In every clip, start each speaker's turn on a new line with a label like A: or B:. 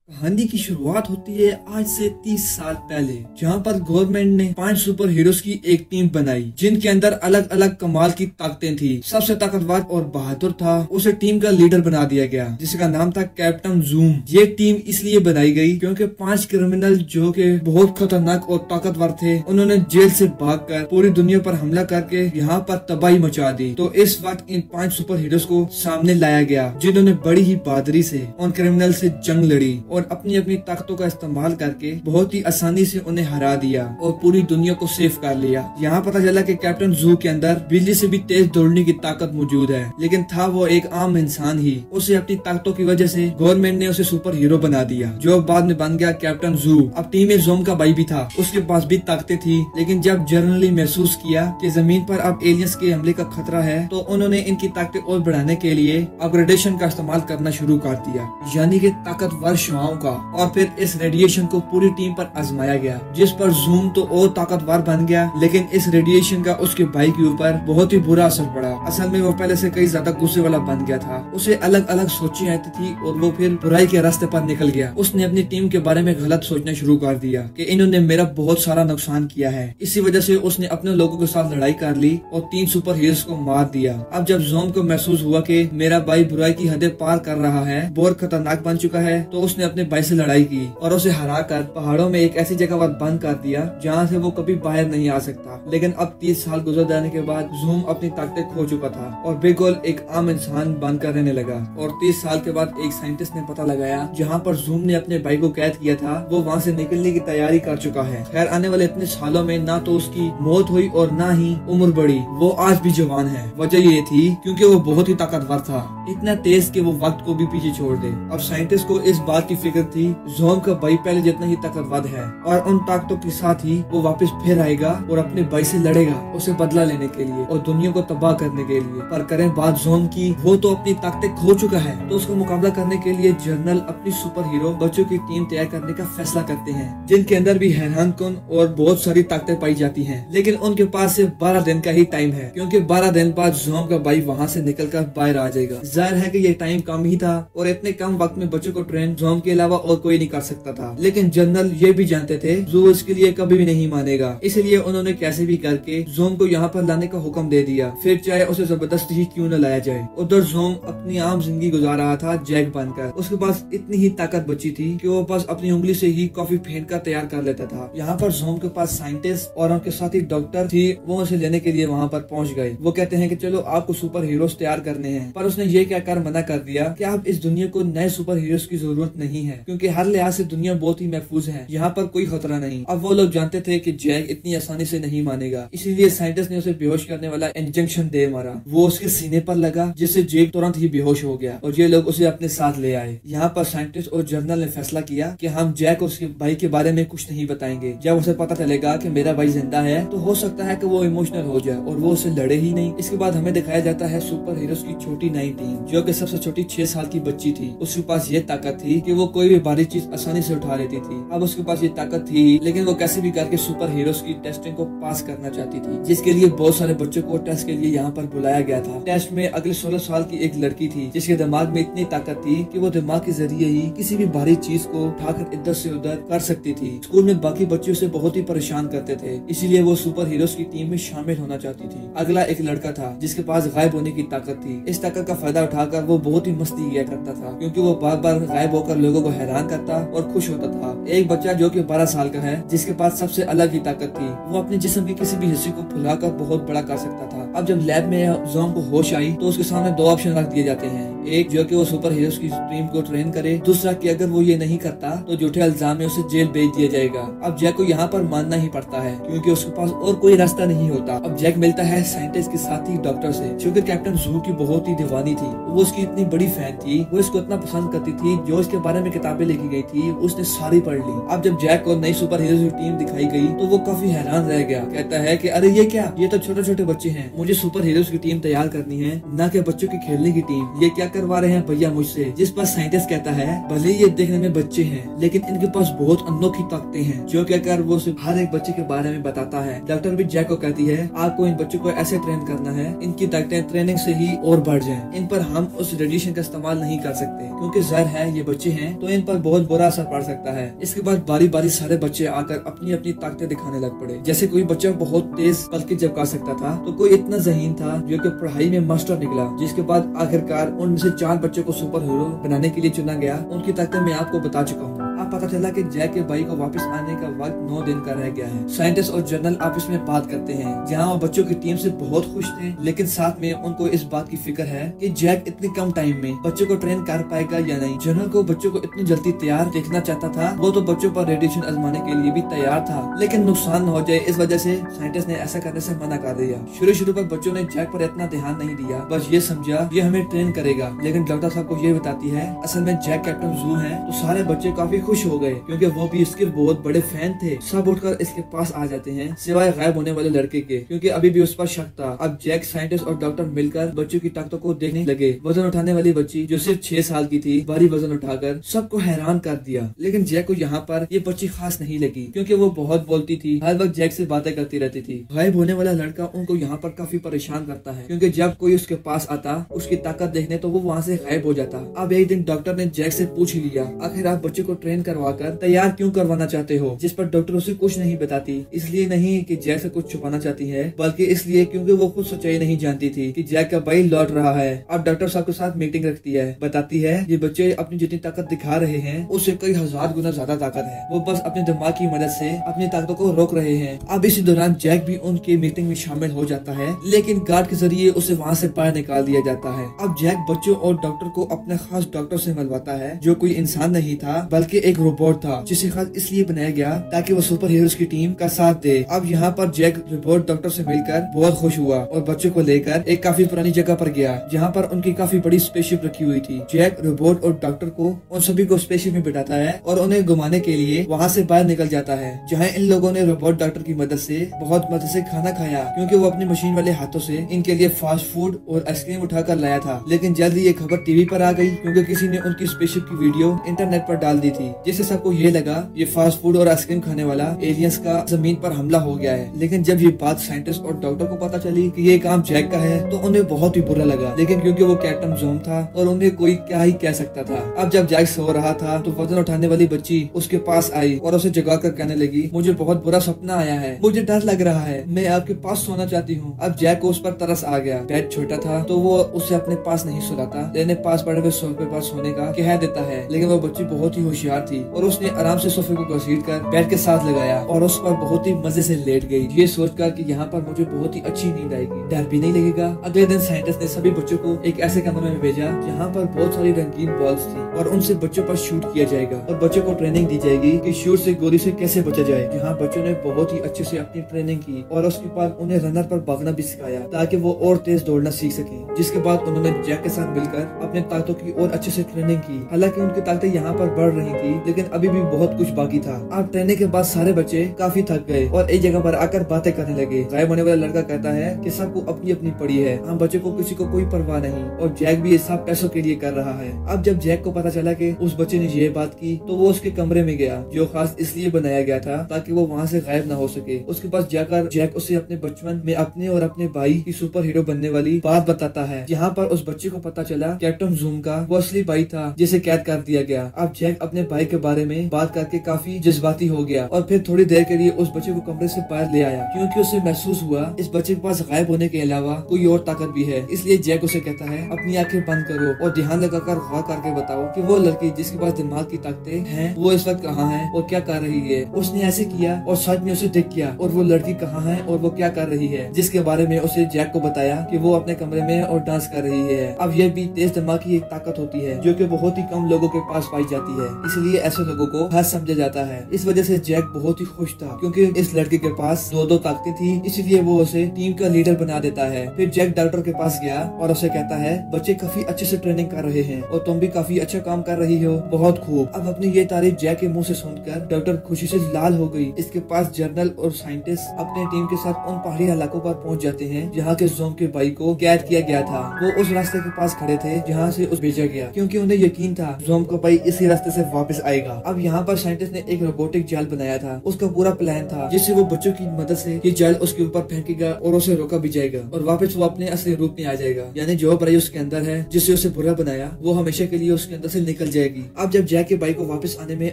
A: कहानी की शुरुआत होती है आज से 30 साल पहले, जहाँ पर गवर्नमेंट ने 5 सुपर हीरोज की एक टीम बनाई जिनके अंदर अलग अलग कमाल की ताकतें थी। सबसे ताकतवर और बहादुर था उसे टीम का लीडर बना दिया गया जिसका नाम था कैप्टन जूम। ये टीम इसलिए बनाई गई क्योंकि 5 क्रिमिनल जो के बहुत खतरनाक और ताकतवर थे, उन्होंने जेल से भागकर पूरी दुनिया पर हमला करके यहाँ पर तबाही मचा दी। तो इस वक्त इन 5 सुपर हीरोज को सामने लाया गया जिन्होंने बड़ी ही बहादुरी से उन क्रिमिनल से जंग लड़ी और अपनी अपनी ताकतों का इस्तेमाल करके बहुत ही आसानी से उन्हें हरा दिया और पूरी दुनिया को सेफ कर लिया। यहाँ पता चला कि कैप्टन जू के अंदर बिजली से भी तेज दौड़ने की ताकत मौजूद है, लेकिन था वो एक आम इंसान ही। उसे अपनी ताकतों की वजह से गवर्नमेंट ने उसे सुपर हीरो बना दिया जो बाद में बन गया कैप्टन जू। अब टीम में जोम का भाई भी था, उसके पास भी ताकतें थी, लेकिन जब जनरली महसूस किया कि जमीन पर अब एलियंस के हमले का खतरा है तो उन्होंने इनकी ताकतें और बढ़ाने के लिए अपग्रेडेशन का इस्तेमाल करना शुरू कर दिया, यानी कि ताकतवर शुआओं का। और फिर इस रेडिएशन को पूरी टीम पर आजमाया गया जिस पर जूम तो और ताकतवर बन गया, लेकिन इस रेडिएशन का उसके भाई के ऊपर बहुत ही बुरा असर पड़ा। असल में वो पहले से कई ज्यादा गुस्से वाला बन गया था, उसे अलग अलग सोचें आती थी और वो फिर बुराई के रास्ते पर निकल गया। उसने अपनी टीम के बारे में गलत सोचना शुरू कर दिया कि इन्होंने मेरा बहुत सारा नुकसान किया है। इसी वजह से उसने अपने लोगों के साथ लड़ाई कर ली और 3 सुपर हीरोज को मार दिया। अब जब जोम को महसूस हुआ कि मेरा भाई बुराई की हदें पार कर रहा है, बहुत खतरनाक बन चुका है, तो उसने अपने भाई से लड़ाई की और उसे हराकर पहाड़ों में एक ऐसी जगह पर बंद कर दिया जहाँ से वो कभी बाहर नहीं आ सकता। लेकिन अब 30 साल गुजर जाने के बाद जूम अपनी ताकतें खो चुका था और बिल्कुल एक आम इंसान बनकर रहने लगा। और 30 साल के बाद एक साइंटिस्ट ने पता लगाया जहाँ पर जूम ने अपने भाई को कैद किया था, वो वहाँ से निकलने की तैयारी कर चुका है। खैर आने वाले इतने सालों में ना तो उसकी मौत हुई और ना ही उम्र बढ़ी, वो आज भी जवान है। वजह ये थी क्योंकि वो बहुत ही ताकतवर था, इतना तेज कि वो वक्त को भी पीछे छोड़ दे। अब साइंटिस्ट को इस बात की फिक्र थी जोम का भाई पहले जितना ही ताकतवर है और उन ताकतों के साथ ही वो वापस फिर आएगा और अपने भाई से लड़ेगा उसे बदला लेने के लिए और दुनिया को तबाह करने के लिए। पर करें बात जोम की, वो तो अपनी ताकतें खो चुका है, तो उसका मुकाबला करने के लिए जनरल अपनी सुपर हीरो बच्चों की टीम तैयार करने का फैसला करते हैं जिनके अंदर भी हैरान कुन और बहुत सारी ताकतें पाई जाती हैं। लेकिन उनके पास सिर्फ 12 दिन का ही टाइम है क्योंकि 12 दिन बाद जोम का भाई वहाँ से निकलकर बाहर आ जाएगा। जाहिर है कि ये टाइम कम ही था और इतने कम वक्त में बच्चों को ट्रेन जोम के अलावा और कोई नहीं कर सकता था। लेकिन जनरल ये भी जानते थे जो इसके लिए कभी भी नहीं मानेगा, इसलिए उन्होंने कैसे भी करके जोम को यहाँ पर लाने का हुक्म दे दिया, फिर चाहे उसे जबरदस्ती ही क्यों न लाया जाए। उधर जोम अपनी आम जिंदगी गुजार रहा था जैक बनकर। उसके पास इतनी ही ताकत बची थी कि वो बस अपनी उंगली से ही कॉफी फेंट कर तैयार कर लेता था। यहाँ पर जोम के पास साइंटिस्ट और उनके साथ ही डॉक्टर थी, वो उसे लेने के लिए वहाँ पर पहुँच गए। वो कहते हैं कि चलो आपको सुपर हीरोज तैयार करने हैं, पर उसने ये कहकर मना कर दिया कि आप इस दुनिया को नए सुपर हीरोज की जरूरत नहीं है क्योंकि हर लिहाज से दुनिया बहुत ही महफूज है, यहाँ पर कोई खतरा नहीं। अब वो लोग जानते थे कि जैक इतनी आसानी से नहीं मानेगा, इसीलिए साइंटिस्ट ने उसे बेहोश करने वाला इंजेक्शन दे मारा। वो उसके सीने पर लगा जिससे जैक तुरंत ही बेहोश हो गया और ये लोग उसे अपने साथ ले आए। यहाँ पर साइंटिस्ट और जनरल ने फैसला किया कि हम जैक और उसके भाई के बारे में कुछ नहीं बताएंगे। जब उसे पता चलेगा कि मेरा भाई जिंदा है तो हो सकता है कि वो इमोशनल हो जाए और वो उसे लड़े ही नहीं। इसके बाद हमें दिखाया जाता है सुपर हीरोज की छोटी नई टीम जो कि सबसे छोटी 6 साल की बच्ची थी। उसके पास ये ताकत थी कि वो कोई भी भारी चीज आसानी से उठा लेती थी। अब उसके पास ये ताकत थी लेकिन वो कैसे भी करके सुपर हीरोज की टेस्टिंग को पास करना चाहती थी, जिसके लिए बहुत सारे बच्चों को टेस्ट के लिए यहाँ पर बुलाया गया था। टेस्ट में अगले 16 साल की एक लड़की थी जिसके दिमाग में इतनी ताकत थी कि वो दिमाग के जरिए ही किसी भी भारी चीज को उठाकर इधर से उधर कर सकती थी। स्कूल में बाकी बच्चों से बहुत ही परेशान करते थे, इसीलिए वो सुपर हीरोज की टीम में शामिल होना चाहती थी। अगला एक लड़का था जिसके पास गायब होने की ताकत थी। इस ताकत का फायदा उठाकर वो बहुत ही मस्ती किया करता था क्योंकि वो बार बार गायब होकर लोगों को हैरान करता और खुश होता था। एक बच्चा जो कि 12 साल का है जिसके पास सबसे अलग ही ताकत थी, वो अपने जिस्म के किसी भी हिस्से को फुलाकर बहुत बड़ा कर सकता था। अब जब लैब में जोम को होश आई तो उसके सामने 2 ऑप्शन रख दिए जाते हैं, एक जो कि वो सुपर हीरोज की टीम को ट्रेन करे, दूसरा कि अगर वो ये नहीं करता तो झूठे इल्जाम में उसे जेल भेज दिया जाएगा। अब जैक को यहाँ पर मानना ही पड़ता है क्योंकि उसके पास और कोई रास्ता नहीं होता। अब जैक मिलता है साइंटिस्ट के साथ ही डॉक्टर से जो कि कैप्टन जू की बहुत ही दीवानी थी। वो उसकी इतनी बड़ी फैन थी, वो इसको इतना पसंद करती थी, जो इसके बारे में किताबें लिखी गई थी उसने सारी पढ़ ली। अब जब जैक को नई सुपर हीरोज की टीम दिखाई गई तो वो काफी हैरान रह गया। कहता है कि अरे ये क्या, ये तो छोटे छोटे बच्चे हैं, मुझे सुपर हीरोज की टीम तैयार करनी है, न कि बच्चों की खेलने की टीम। ये क्या करवा रहे हैं भैया मुझसे। जिस पर साइंटिस्ट कहता है भले ये देखने में बच्चे हैं लेकिन इनके पास बहुत अनोखी ताकतें हैं। जो कहकर वो सिर्फ हर एक बच्चे के बारे में बताता है। डॉक्टर भी जैक को कहती है आपको इन बच्चों को ऐसे ट्रेन करना है इनकी ताकतें ट्रेनिंग से ही और बढ़ जाएं। इन पर हम उस रेडिएशन का इस्तेमाल नहीं कर सकते क्योंकि जहर है, ये बच्चे हैं तो इन पर बहुत बुरा असर पड़ सकता है। इसके बाद बारी बारी सारे बच्चे आकर अपनी अपनी ताकतें दिखाने लग पड़े। जैसे कोई बच्चा बहुत तेज पलकें झपका सकता था तो कोई इतना ज़हीन था जो कि पढ़ाई में मास्टर निकला। जिसके बाद आखिरकार उनमें से 4 बच्चों को सुपर हीरो बनाने के लिए चुना गया। उनकी ताकतें मैं आपको बता चुका हूँ। अब पता चला कि जैक के भाई को वापस आने का वक्त 9 दिन का रह गया है। साइंटिस्ट और जनरल आपस में बात करते हैं जहाँ वो बच्चों की टीम से बहुत खुश थे लेकिन साथ में उनको इस बात की फिक्र है कि जैक इतनी कम टाइम में बच्चों को ट्रेन कर पाएगा या नहीं। जनरल को बच्चों को इतनी जल्दी तैयार देखना चाहता था। वो तो बच्चों पर रेडिएशन आजमाने के लिए भी तैयार था लेकिन नुकसान न हो जाए इस वजह से साइंटिस्ट ने ऐसा करने से मना कर दिया। शुरू पर बच्चों ने जैक पर इतना ध्यान नहीं दिया, बस ये समझा ये हमें ट्रेन करेगा। लेकिन डॉक्टर साहब को ये बताती है असल में जैक कैप्टन जू है। तो सारे बच्चे काफी खुश हो गए क्योंकि वो भी इसके बहुत बड़े फैन थे। सब उठकर इसके पास आ जाते हैं सिवाय गायब होने वाले लड़के के क्योंकि अभी भी उस पर शक था। अब जैक, साइंटिस्ट और डॉक्टर मिलकर बच्चों की ताकतों को देखने लगे। वजन उठाने वाली बच्ची जो सिर्फ 6 साल की थी भारी वजन उठाकर सबको हैरान कर दिया। लेकिन जैक को यहाँ पर ये बच्ची खास नहीं लगी क्योंकि वो बहुत बोलती थी, हर वक्त जैक से बातें करती रहती थी। गायब होने वाला लड़का उनको यहाँ पर काफी परेशान करता है क्योंकि जब कोई उसके पास आता उसकी ताकत देखने तो वो वहाँ से गायब हो जाता। अब एक दिन डॉक्टर ने जैक से पूछ लिया आखिर आप बच्चे को ट्रेन करवा कर तैयार क्यों करवाना चाहते हो। जिस पर डॉक्टर उसे कुछ नहीं बताती। इसलिए नहीं कि जैक से कुछ छुपाना चाहती है बल्कि इसलिए क्योंकि वो खुद सच्चाई नहीं जानती थी कि जैक का भाई लौट रहा है। अब डॉक्टर साहब के साथ मीटिंग रखती है, बताती है ये बच्चे अपनी जितनी ताकत दिखा रहे हैं उससे कई 1000 गुना ज्यादा ताकत है। वो बस अपने दिमाग की मदद से अपनी ताकतों को रोक रहे हैं। अब इसी दौरान जैक भी उनकी मीटिंग में शामिल हो जाता है लेकिन गार्ड के जरिए उसे वहाँ से बाहर निकाल दिया जाता है। अब जैक बच्चों और डॉक्टर को अपने खास डॉक्टर से मिलवाता है जो कोई इंसान नहीं था बल्कि एक रोबोट था जिसे खास इसलिए बनाया गया ताकि वो सुपर हीरोज की टीम का साथ दे। अब यहाँ पर जैक रोबोट डॉक्टर से मिलकर बहुत खुश हुआ और बच्चों को लेकर एक काफी पुरानी जगह पर गया जहाँ पर उनकी काफी बड़ी स्पेसशिप रखी हुई थी। जैक रोबोट और डॉक्टर को उन सभी को स्पेसशिप में बिठाता है और उन्हें घुमाने के लिए वहाँ से बाहर निकल जाता है जहाँ इन लोगों ने रोबोट डॉक्टर की मदद से बहुत मजे से खाना खाया क्योंकि वो अपनी मशीन वाले हाथों से इनके लिए फास्ट फूड और आइसक्रीम उठा कर लाया था। लेकिन जल्दी ये खबर टीवी पर आ गई क्योंकि किसी ने उनकी स्पेसशिप की वीडियो इंटरनेट पर डाल दी थी जिससे सबको ये लगा ये फास्ट फूड और आइसक्रीम खाने वाला एलियंस का जमीन पर हमला हो गया है। लेकिन जब ये बात साइंटिस्ट और डॉक्टर को पता चली कि ये काम जैक का है तो उन्हें बहुत ही बुरा लगा। लेकिन क्योंकि वो कैप्टन जूम था और उन्हें कोई क्या ही कह सकता था। अब जब जैक सो रहा था तो वजन उठाने वाली बच्ची उसके पास आई और उसे जगाकर कहने लगी मुझे बहुत बुरा सपना आया है, मुझे डर लग रहा है, मैं आपके पास सोना चाहती हूँ। अब जैक को उस पर तरस आ गया। बेड छोटा था तो वो उसे अपने पास नहीं सुलाता, लेने पास पड़े हुए सोफे पर सोने का कह देता है। लेकिन वो बच्ची बहुत ही होशियार थी और उसने आराम से सोफे को घसीट कर बेड के साथ लगाया और उस पर बहुत ही मजे से लेट गई, ये सोचकर कि यहाँ पर मुझे बहुत ही अच्छी नींद आएगी, डर भी नहीं लगेगा। अगले दिन साइंटिस्ट ने सभी बच्चों को एक ऐसे कमरे में भेजा जहाँ पर बहुत सारी रंगीन बॉल्स थी और उनसे बच्चों पर शूट किया जाएगा और बच्चों को ट्रेनिंग दी जाएगी कि शूट से गोली से कैसे बचा जाए। जहाँ बच्चों ने बहुत ही अच्छे से अपनी ट्रेनिंग की और उसके बाद उन्हें रनर पर भागना भी सिखाया ताकि वो और तेज दौड़ना सीख सके। जिसके बाद उन्होंने जैक के साथ मिलकर अपने ताकतों की और अच्छे से ट्रेनिंग की। हालांकि उनकी ताकतें यहाँ पर बढ़ रही थी लेकिन अभी भी बहुत कुछ बाकी था। अब ट्रेनिंग के बाद सारे बच्चे काफी थक गए और एक जगह पर आकर बातें करने लगे। गायब होने वाला लड़का कहता है कि सबको अपनी अपनी पड़ी है, हम बच्चों को किसी को कोई परवाह नहीं और जैक भी ये सब पैसों के लिए कर रहा है। अब जब जैक को पता चला कि उस बच्चे ने ये बात की तो वो उसके कमरे में गया जो खास इसलिए बनाया गया था ताकि वो वहाँ से गायब न हो सके। उसके पास जाकर जैक उसे अपने बचपन में अपने और अपने भाई की सुपर हीरो बनने वाली बात बताता है। यहाँ पर उस बच्चे को पता चला कैप्टन जूम का वो असली भाई था जिसे कैद कर दिया गया। अब जैक अपने भाई के बारे में बात करके काफी जज्बाती हो गया और फिर थोड़ी देर के लिए उस बच्चे को कमरे से बाहर ले आया क्योंकि उसे महसूस हुआ इस बच्चे के पास गायब होने के अलावा कोई और ताकत भी है। इसलिए जैक उसे कहता है अपनी आंखें बंद करो और ध्यान लगाकर गौर करके बताओ कि वो लड़की जिसके पास दिमाग की ताकतें हैं वो इस वक्त कहाँ है और क्या कर रही है। उसने ऐसे किया और सच में उसे दिख गया और वो लड़की कहाँ है और वो क्या कर रही है, जिसके बारे में उसे जैक को बताया कि वो अपने कमरे में और डांस कर रही है। अब यह भी तेज दिमाग की एक ताकत होती है जो कि बहुत ही कम लोगों के पास पाई जाती है, इसलिए इसलिए ऐसे लोगों को खास समझा जाता है। इस वजह से जैक बहुत ही खुश था क्योंकि इस लड़के के पास दो ताकतें थी, इसलिए वो उसे टीम का लीडर बना देता है। फिर जैक डॉक्टर के पास गया और उसे कहता है बच्चे काफी अच्छे से ट्रेनिंग कर रहे हैं और तुम भी काफी अच्छा काम कर रही हो, बहुत खूब। अब अपनी ये तारीफ जैक के मुंह से सुनकर डॉक्टर खुशी से लाल हो गई। इसके पास जर्नल और साइंटिस्ट अपने टीम के साथ उन पहाड़ी इलाकों पर पहुंच जाते हैं जहाँ के ज़ोम के भाई को कैद किया गया था। वो उस रास्ते के पास खड़े थे जहाँ से उस भेजा गया, क्योंकि उन्हें यकीन था ज़ोम का भाई इसी रास्ते से वापस आएगा। अब यहाँ पर साइंटिस्ट ने एक रोबोटिक जाल बनाया था। उसका पूरा प्लान था जिससे वो बच्चों की मदद से ये जाल उसके ऊपर फेंकेगा और उसे रोका भी जाएगा और वापस वो अपने असली रूप में आ जाएगा, यानी जो बुराई उसके अंदर है जिससे उसे बुरा बनाया वो हमेशा के लिए उसके अंदर से निकल जाएगी। अब जब जैक के भाई को वापस आने में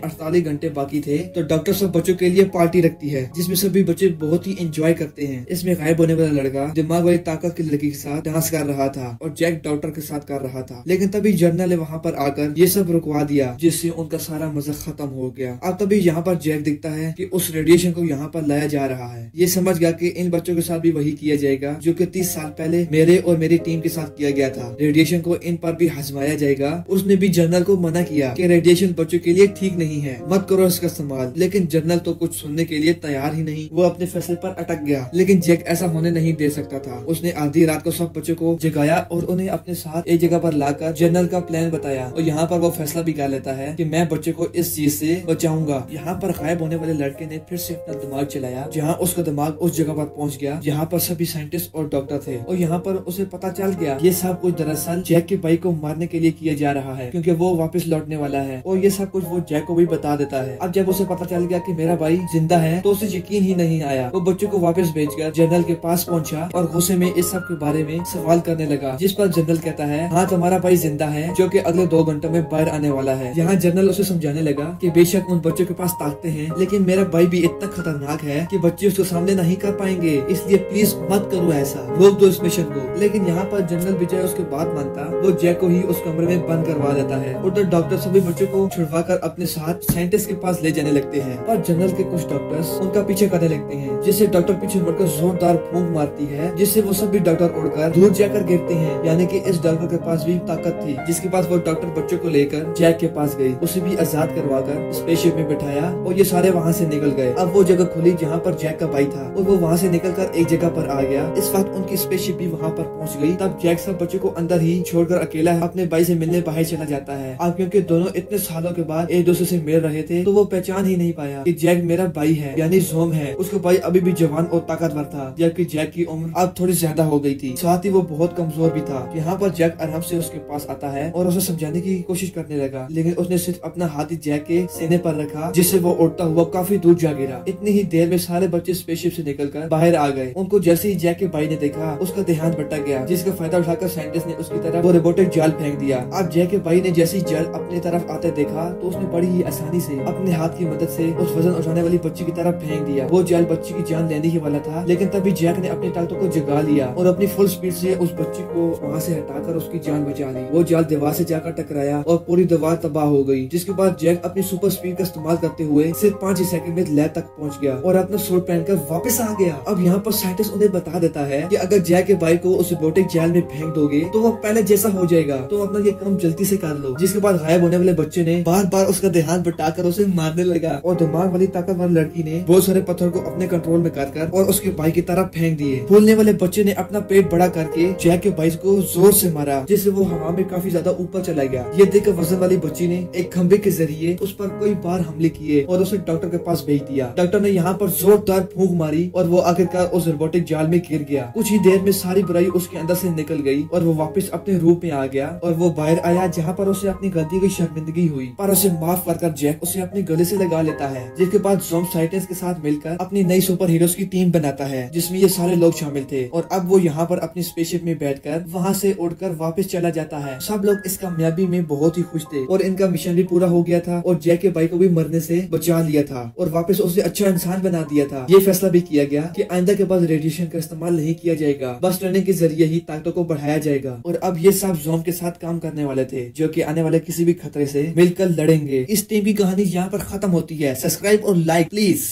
A: 48 घंटे बाकी थे तो डॉक्टर सब बच्चों के लिए पार्टी रखती है जिसमें सभी बच्चे बहुत ही एंजॉय करते हैं। इसमें गायब होने वाला लड़का दिमाग वाली ताकत की लड़की के साथ डांस कर रहा था और जैक डॉक्टर के साथ कर रहा था, लेकिन तभी जर्नल ने वहाँ पर आकर ये सब रुकवा दिया जिससे उनका सारा मजा खत्म हो गया। अब तभी यहाँ पर जैक दिखता है कि उस रेडिएशन को यहाँ पर लाया जा रहा है। ये समझ गया कि इन बच्चों के साथ भी वही किया जाएगा जो कि 30 साल पहले मेरे और मेरी टीम के साथ किया गया था। रेडिएशन को इन पर भी आजमाया जाएगा। उसने भी जर्नल को मना किया कि रेडिएशन बच्चों के लिए ठीक नहीं है, मत करो इसका इस्तेमाल, लेकिन जर्नल तो कुछ सुनने के लिए तैयार ही नहीं। वो अपने फैसले पर अटक गया, लेकिन जैक ऐसा होने नहीं दे सकता था। उसने आधी रात को सब बच्चों को जगाया और उन्हें अपने साथ एक जगह पर लाकर जर्नल का प्लान बताया और यहाँ पर वो फैसला भी कर लेता है कि मैं बच्चे को इस चीज से बचाऊंगा। यहाँ पर गायब होने वाले लड़के ने फिर से अपना दिमाग चलाया, जहाँ उसका दिमाग उस जगह पर पहुँच गया जहाँ पर सभी साइंटिस्ट और डॉक्टर थे और यहाँ पर उसे पता चल गया ये सब कुछ दरअसल जैक के भाई को मारने के लिए किया जा रहा है क्योंकि वो वापस लौटने वाला है और ये सब कुछ वो जैक को भी बता देता है। अब जब उसे पता चल गया कि मेरा भाई जिंदा है तो उसे यकीन ही नहीं आया। वो बच्चों को वापस भेजकर जनरल के पास पहुंचा और गुस्से में इस सब के बारे में सवाल करने लगा, जिस पर जनरल कहता है हाँ तुम्हारा भाई जिंदा है जो कि अगले 2 घंटों में बाहर आने वाला है। यहाँ जनरल उसे समझाने लगा कि बेशक उन बच्चों के पास ताकतें हैं लेकिन मेरा भाई भी इतना खतरनाक है कि बच्चे उसको सामने नहीं कर पाएंगे, इसलिए प्लीज मत करो ऐसा, रोक दो इस मिशन को। लेकिन यहाँ पर जनरल विजय उसके बात मानता, वो जैक को ही उस कमरे में बंद करवा देता है। उधर डॉक्टर सभी बच्चों को छुड़वा कर अपने साथ साइंटिस्ट के पास ले जाने लगते हैं और जनरल के कुछ डॉक्टर्स उनका पीछे करने लगते हैं, जिससे डॉक्टर पीछे मुड़कर जोरदार फूंक मारती है जिससे वो सभी डॉक्टर उड़कर दूर जाकर गिरते हैं। यानी कि इस डॉक्टर के पास भी ताकत थी जिसके पास वो डॉक्टर बच्चों को लेकर जैक के पास गई, उसे भी आजाद करवाकर स्पेसशिप में बिठाया और ये सारे वहाँ से निकल गए। अब वो जगह खुली जहाँ पर जैक का भाई था और वो वहाँ से निकलकर एक जगह पर आ गया। इस वक्त उनकी स्पेसशिप भी वहाँ पर पहुँच गई। तब जैक सब बच्चों को अंदर ही छोड़कर अकेला अपने भाई से मिलने बाहर चला जाता है। अब क्योंकि दोनों इतने सालों के बाद एक दूसरे से मिल रहे थे तो वो पहचान ही नहीं पाया कि जैक मेरा भाई है, यानी ज़ोम है। उसका भाई अभी भी जवान और ताकतवर था जबकि जैक की उम्र अब थोड़ी ज्यादा हो गई थी, साथ ही वो बहुत कमजोर भी था। यहाँ पर जैक आराम से उसके पास आता है और उसे समझाने की कोशिश करने लगा, लेकिन उसने सिर्फ अपना हाथ ही जैक के सीने पर रखा जिससे वो उड़ता हुआ काफी दूर जा गिरा। इतनी ही देर में सारे बच्चे स्पेसशिप से निकलकर बाहर आ गए। उनको जैसे ही जैक के भाई ने देखा उसका ध्यान भटक गया, जिसका फायदा उठाकर साइंटिस्ट ने उसकी तरफ वो रोबोटिक जाल फेंक दिया। अब जैक के भाई ने जैसे ही जाल अपनी तरफ आते देखा तो उसने बड़ी ही आसानी से अपने हाथ की मदद से उस वजन उठाने वाली बच्ची की तरफ फेंक दिया। वो जाल बच्ची की जान लेने ही वाला था, लेकिन तभी जैक ने अपनी ताकतों को जगा लिया और अपनी फुल स्पीड से उस बच्ची को वहाँ से हटाकर उसकी जान बचा ली। वो जाल दीवार से जाकर टकराया और पूरी दीवार तबाह हो गई, जिसके बाद जैक अपनी सुपर स्पीड का इस्तेमाल करते हुए सिर्फ 5 सेकंड में लैब तक पहुंच गया और अपना सूट पहनकर वापस आ गया। अब यहाँ पर साइंटिस्ट उन्हें बता देता है कि अगर जैक के भाई को उस रोबोटिक जाल में फेंक दोगे तो वो पहले जैसा हो जाएगा, तो अपना ये काम जल्दी से कर लो। जिसके बाद गायब होने वाले बच्चे ने बार बार उसका ध्यान बटाकर उसे मारने लगा और दिमाग वाली ताकतवर लड़की ने बहुत सारे पत्थर को अपने कंट्रोल में कर और उसके भाई की तरफ फेंक दिए। बोलने वाले बच्चे ने अपना पेट बड़ा करके जैक के भाई को जोर से मारा, जिससे वो हवा में काफी ज्यादा ऊपर चला गया। ये देखकर वजन वाली बच्ची ने एक खंबे के जरिए उस पर कई बार हमले किए और उसे डॉक्टर के पास भेज दिया। डॉक्टर ने यहाँ पर जोरदार फूंक मारी और वो आखिरकार उस रोबोटिक जाल में गिर गया। कुछ ही देर में सारी बुराई उसके अंदर से निकल गई और वो वापस अपने रूप में आ गया और वो बाहर आया, जहाँ पर उसे अपनी गलती की शर्मिंदगी हुई, पर उसे माफ कर जैक उसे अपने गले से लगा लेता है। जिसके बाद ज़ोम साइंटिस्ट के साथ मिलकर अपनी नई सुपर हीरोज की टीम बनाता है जिसमें ये सारे लोग शामिल थे और अब वो यहाँ पर अपनी स्पेसशिप में बैठकर वहाँ से उड़कर वापस चला जाता है। सब लोग इस कामयाबी में बहुत ही खुश थे और इनका मिशन भी पूरा हो गया था और जैक के भाई को भी मरने से बचा लिया था और वापस उसे अच्छा इंसान बना दिया था। ये फैसला भी किया गया कि आइंदा के बाद रेडिएशन का इस्तेमाल नहीं किया जाएगा, बस ट्रेनिंग के जरिए ही ताकतों को बढ़ाया जाएगा। और अब ये सब ज़ोम के साथ काम करने वाले थे जो कि आने वाले किसी भी खतरे से मिलकर लड़ेंगे। इस टीम की कहानी यहाँ पर खत्म होती है। सब्सक्राइब और लाइक प्लीज।